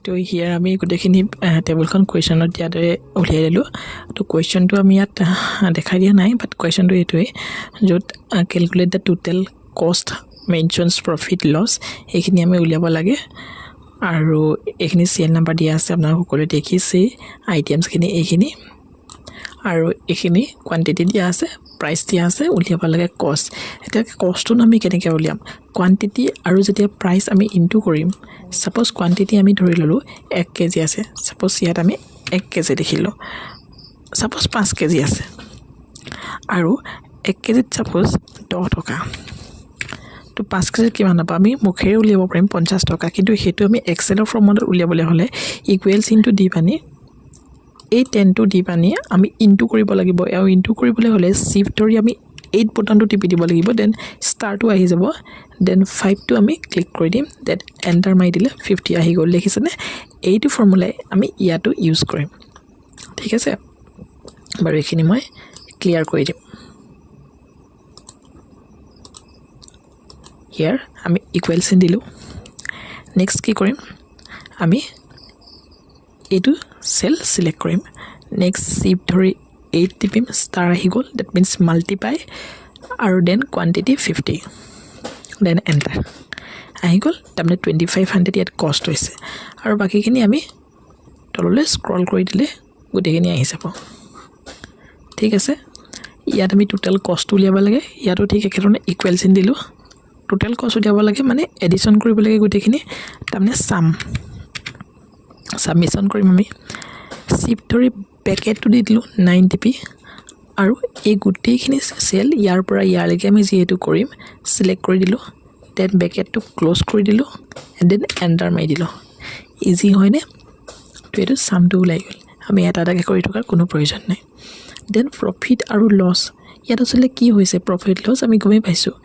তো হিয়াৰ আমি গোটেইখিনি টেবুলখন কুৱেশ্যনত দিয়াৰ দৰে উলিয়াই দিলোঁ তো কুৱেশ্যনটো আমি ইয়াত দেখাই দিয়া নাই বাট কুৱেশ্যনটো এইটোৱে য'ত কেলকুলেট দ্য টোটেল কষ্ট মেনশ্যনছ প্ৰফিট লছ এইখিনি আমি উলিয়াব লাগে আৰু এইখিনি চিএল নাম্বাৰ দিয়া আছে আপোনালোকে সকলোৱে দেখিছে আইটেমছখিনি এইখিনি আৰু এইখিনি কোৱান্টিটি দিয়া আছে প্ৰাইচ দিয়া আছে উলিয়াব লাগে কষ্ট এতিয়া কষ্টটো আমি কেনেকৈ উলিয়াম কোৱান্টিটি আৰু যেতিয়া প্ৰাইচ আমি ইনটু কৰিম সাপোজ কোৱান্টিটি আমি ধৰি ললোঁ 1 কেজি আছে সাপোজ ইয়াত আমি 1 কেজি দেখিলোঁ সাপোজ 5 কেজি আছে আৰু 1 কেজিত সাপোজ 10 টকা তো 5 কেজিত কিমান হ'ব আমি মুখেৰে উলিয়াব পাৰিম 50 টকা কিন্তু সেইটো আমি এক্সেলৰ ফৰ্মত উলিয়াবলৈ হ'লে ইকুৱেলছ ইনটু দি পানি এই 10 টো দি পানি আমি ইনটু কৰিব লাগিব আৰু ইনটু কৰিবলৈ হ'লে শিফট ধৰি আমি 8 বটনটো টিপি দিব লাগিব দেন ষ্টাৰটো আহি যাব দেন 5 টো আমি ক্লিক কৰি দিম দেন এন্টাৰ মাৰি দিলে 50 আহি গ'ল দেখিছেনে এইটো ফৰ্মুলাই আমি ইয়াতো ইউজ কৰিম ঠিক আছে বাৰু এইখিনি মই ক্লিয়াৰ কৰি দিম হিয়াৰ আমি ইকুৱেলছ ইন দিলোঁ নেক্সট কি কৰিম আমি এইটো সেল সিলেক্ট কৰিম নেক্সট শিফট ধৰি 8 টিপিম ষ্টাৰ আহি গ'ল দ্যাট মিন্স মাল্টিপ্লাই আৰু দেন কোৱান্টিটি 50 দেন এন্টাৰ আহি গ'ল তাৰমানে 2500 ইয়াত কষ্ট হৈছে আৰু বাকিখিনি আমি তললৈ স্ক্ৰল কৰি দিলে গোটেইখিনি আহি যাব ঠিক আছে ইয়াত আমি টোটেল কষ্ট উলিয়াব লাগে ইয়াতো ঠিক একেধৰণে ইকুৱেলছ ইন দিলোঁ টোটেল কষ্ট উলিয়াব লাগে মানে এডিশ্যন কৰিব লাগে গোটেইখিনি তাৰমানে সাবমিশন কৰিম আমি শিফট ধৰি পেকেটটো দি দিলোঁ 9 টিপি আৰু এই গোটেইখিনি সেল ইয়াৰ পৰা ইয়ালৈকে আমি যেহেতু কৰিম সিলেক্ট কৰি দিলোঁ দেন পেকেটটো ক্লোজ কৰি দিলোঁ এণ্ড দেন এণ্টাৰ মাৰি দিলোঁ ইজি হয়নে তো এইটো সামটো ওলাই গ'ল আমি এটা এটাকৈ কৰি থকাৰ কোনো প্ৰয়োজন নাই দেন প্ৰফিট আৰু লছ ইয়াত আচলতে কি হৈছে প্ৰফিট লছ আমি গমেই পাইছোঁ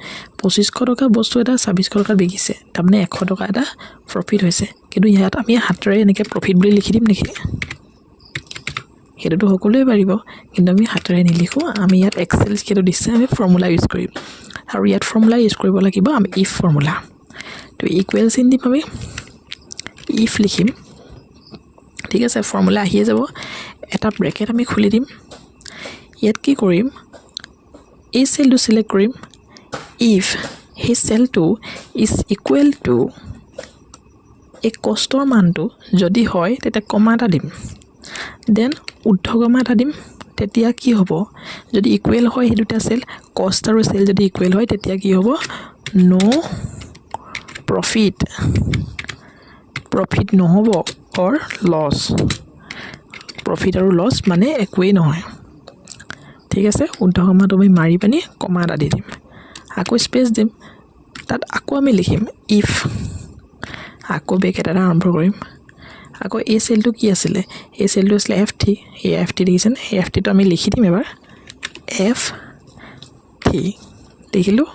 2500 টকা বস্তু এটা 2600 টকা বিকিছে তাৰমানে 100 টকা এটা প্ৰফিট হৈছে কিন্তু ইয়াত আমি হাতেৰে এনেকৈ প্ৰফিট বুলি লিখি দিম নেকি সেইটোতো সকলোৱে পাৰিব কিন্তু আমি হাতেৰে নিলিখোঁ আমি ইয়াত এক্সেল স্কেলটো দিছে আমি ফৰ্মুলা ইউজ কৰিম আৰু ইয়াত ফৰ্মুলা ইউজ কৰিব লাগিব আমি ইফ ফৰ্মুলা তো ইকুৱেলছ ইন দিম আমি ইফ লিখিম ঠিক আছে ফৰ্মুলা আহিয়ে যাব এটা ব্ৰেকেট আমি খুলি দিম ইয়াত কি কৰিম এই সেলটো সিলেক্ট কৰিম ইফ সেই সেলটো ইজ ইকুৱেল টু এই কষ্টৰ মানটো যদি হয় তেতিয়া কমা এটা দিম দেন ঊৰ্ধ্বকমা এটা দিম তেতিয়া কি হ'ব যদি ইকুৱেল হয় এই দুটা সেল কষ্ট আৰু সেল যদি ইকুৱেল হয় তেতিয়া কি হ'ব নো প্ৰফিট নহ'ব অৰ লছ প্ৰফিট আৰু লছ মানে একোৱেই নহয় ঠিক আছে ঊৰ্ধ্বকমাটো আমি মাৰি পানি কমা এটা দি দিম আকৌ স্পেচ দিম তাত আকৌ আমি লিখিম ইফ আকৌ ব্ৰেকেট এটা আৰম্ভ কৰিম আকৌ এই সেলটো কি আছিলে এই সেলটো আছিলে FT এই FT দেখিছেনে এই FTটো আমি লিখি দিম এবাৰ FT দেখিলোঁ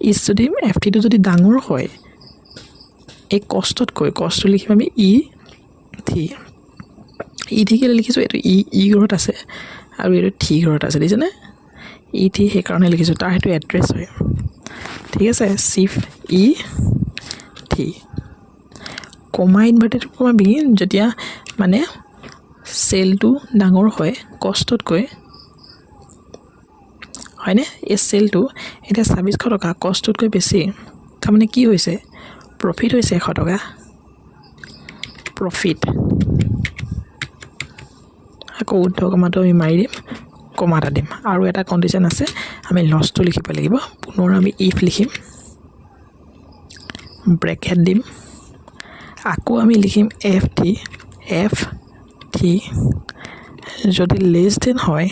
ইজ যদি FTটো যদি ডাঙৰ হয় এই কষ্টতকৈ কষ্টটো লিখিম আমি ET কেলৈ লিখিছোঁ এইটো ই ঘৰত আছে আৰু এইটো থি ঘৰত আছে দেখিছেনে ET সেইকাৰণে লিখিছোঁ তাৰ সেইটো এড্ৰেছ হয় ঠিক আছে শিফট ET কমা ইনভাৰ্টেড কমা বিগিন যেতিয়া মানে সেলটো ডাঙৰ হয় কষ্টতকৈ হয়নে এই সেলটো এতিয়া 2600 টকা কষ্টতকৈ বেছি তাৰমানে কি হৈছে প্ৰফিট হৈছে 100 টকা প্ৰফিট আকৌ ঊৰ্ধ্বকমাটো আমি মাৰি দিম কমা এটা দিম আৰু এটা কণ্ডিশ্যন আছে আমি লছটো লিখিব লাগিব পুনৰ আমি ইফ লিখিম ব্ৰেকেট দিম আকৌ আমি লিখিম FT যদি লেছ দেন হয়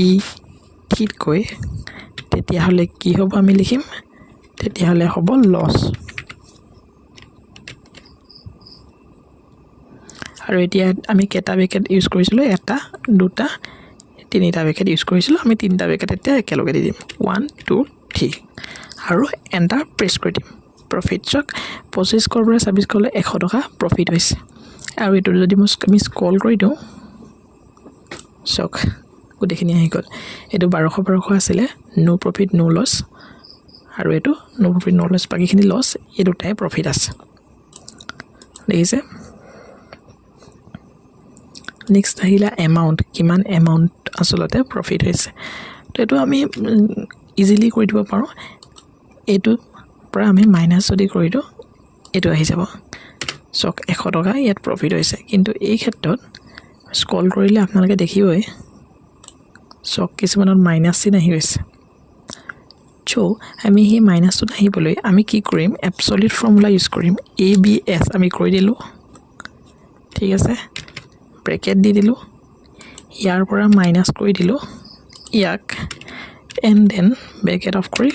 ETতকৈ তেতিয়াহ'লে কি হ'ব আমি লিখিম তেতিয়াহ'লে হ'ব লছ আৰু এতিয়া আমি কেইটা ব্ৰেকেট ইউজ কৰিছিলোঁ এটা দুটা তিনিটা ব্ৰেকেট ইউজ কৰিছিলোঁ আমি তিনিটা ব্ৰেকেট এতিয়া একেলগে দি দিম 1 2 3 আৰু এণ্টাৰ প্ৰেছ কৰি দিম প্ৰফিট চক 2500 পৰা 2600 100 টকা প্ৰফিট হৈছে আৰু এইটো যদি আমি স্ক্ৰল কৰি দিওঁ চক গোটেইখিনি আহি গ'ল এইটো 1200 আছিলে নো প্ৰফিট নো লছ আৰু এইটো নো প্ৰফিট নো লছ বাকীখিনি লছ এই দুটাই প্ৰফিট আছে দেখিছে নেক্সট আহিলা এমাউণ্ট কিমান এমাউণ্ট আসলতে প্ৰফিট হৈছে তো এইটো আমি ইজিলি কৰি দিব পাৰোঁ এইটো পৰা আমি মাইনাছ যদি কৰি দিওঁ এইটো আহি যাব চক 100 টকা ইয়াত প্ৰফিট হৈছে কিন্তু এই ক্ষেত্ৰত স্ক্ৰল কৰিলে আপোনালোকে দেখিবই চক কিছুমানত মাইনাছ চিন আহি গৈছে চ' আমি সেই মাইনাছটো নাহিবলৈ আমি কি কৰিম এবছলিউট ফৰ্মুলা ইউজ কৰিম ABS আমি কৰি দিলোঁ ঠিক আছে ব্ৰেকেট দি দিলোঁ ইয়াৰ পৰা মাইনাছ কৰি দিলোঁ ইয়াক এণ্ড দেন ব্ৰেকেট অফ কৰি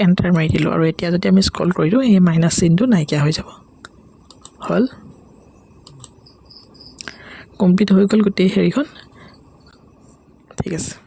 এণ্টাৰ মাৰি দিলোঁ আৰু এতিয়া যদি আমি স্ক্ৰল কৰি দিওঁ এই মাইনাছ চিনটো নাইকিয়া হৈ যাব হ'ল কমপ্লিট হৈ গ'ল গোটেই হেৰিখন ঠিক আছে